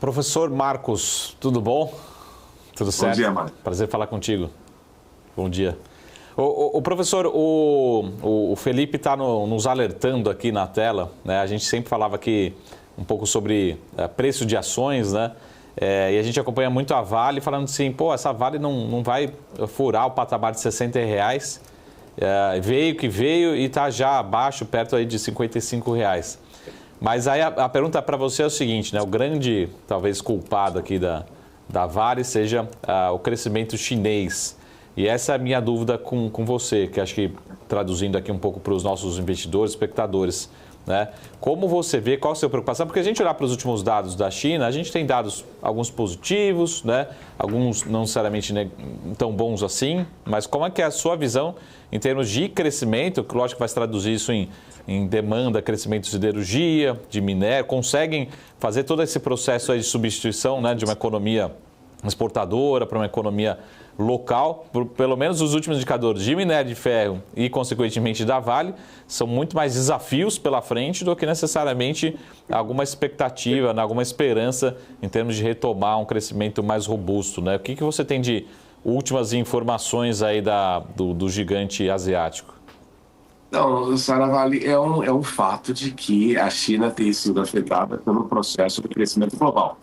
Professor Marcos, tudo bom? Tudo certo? Bom dia, Marcos. Prazer falar contigo. Bom dia. O professor, o Felipe está nos alertando aqui na tela, né? A gente sempre falava aqui um pouco sobre preço de ações, né? E a gente acompanha muito a Vale falando assim, pô, essa Vale não vai furar o patamar de R$60. Veio que veio e está já abaixo, perto aí de R$55. Mas aí a pergunta para você é o seguinte, né? O grande, talvez, culpado aqui da Vale seja o crescimento chinês. E essa é a minha dúvida com você, que acho que traduzindo aqui um pouco para os nossos investidores, espectadores, né? Como você vê, qual a sua preocupação? Porque a gente olhar para os últimos dados da China, a gente tem dados, alguns positivos, né? Alguns não necessariamente tão bons assim, mas como é que é a sua visão em termos de crescimento, que lógico que vai se traduzir isso em demanda, crescimento de siderurgia, de minério, conseguem fazer todo esse processo aí de substituição, né, de uma economia exportadora para uma economia local, pelo menos os últimos indicadores de minério de ferro e, consequentemente, da Vale, são muito mais desafios pela frente do que necessariamente alguma expectativa, alguma esperança em termos de retomar um crescimento mais robusto, né? O que você tem de últimas informações aí do gigante asiático? Não, Saravali, é um fato de que a China tem sido afetada pelo processo de crescimento global.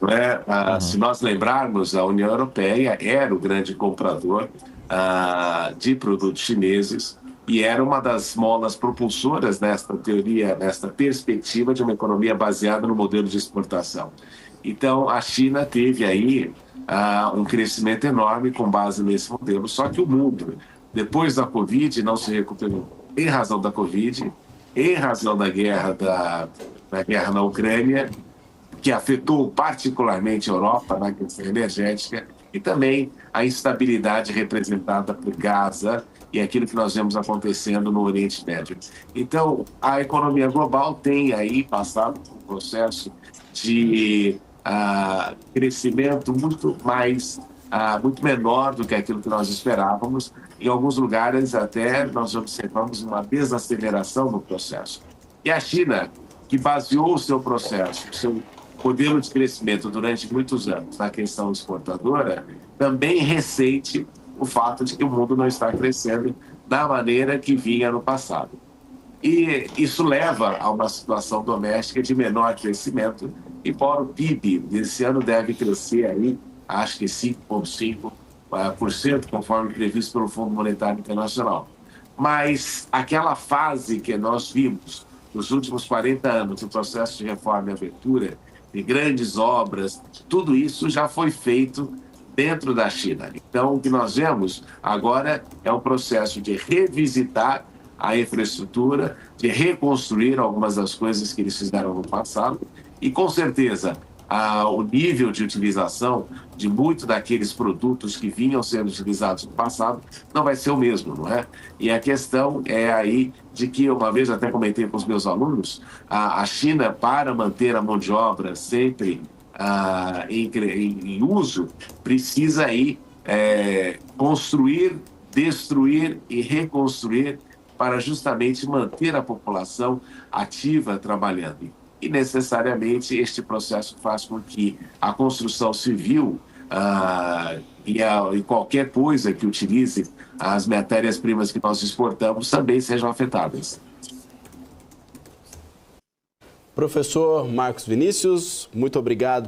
Não é? Se nós lembrarmos, a União Europeia era o grande comprador de produtos chineses e era uma das molas propulsoras nesta teoria, nesta perspectiva de uma economia baseada no modelo de exportação. Então, a China teve aí um crescimento enorme com base nesse modelo, só que o mundo, depois da Covid, não se recuperou em razão da Covid, em razão da guerra na Ucrânia, que afetou particularmente a Europa na questão energética, e também a instabilidade representada por Gaza e aquilo que nós vemos acontecendo no Oriente Médio. Então, a economia global tem aí passado por um processo de crescimento muito menor do que aquilo que nós esperávamos. Em alguns lugares até nós observamos uma desaceleração no processo. E a China, que baseou o seu processo, o seu modelo de crescimento durante muitos anos na questão exportadora, também ressente o fato de que o mundo não está crescendo da maneira que vinha no passado. E isso leva a uma situação doméstica de menor crescimento, embora o PIB desse ano deve crescer aí, acho que 5,5%, conforme previsto pelo Fundo Monetário Internacional. Mas aquela fase que nós vimos nos últimos 40 anos, o processo de reforma e abertura, de grandes obras, tudo isso já foi feito dentro da China. Então, o que nós vemos agora é um processo de revisitar a infraestrutura, de reconstruir algumas das coisas que eles fizeram no passado e, com certeza, o nível de utilização de muitos daqueles produtos que vinham sendo utilizados no passado não vai ser o mesmo, não é? E a questão é aí de que, uma vez até comentei com os meus alunos, a China, para manter a mão de obra sempre em uso, precisa aí construir, destruir e reconstruir para justamente manter a população ativa trabalhando. E necessariamente este processo faz com que a construção civil e qualquer coisa que utilize as matérias-primas que nós exportamos também sejam afetadas. Professor Marcos Vinícius, muito obrigado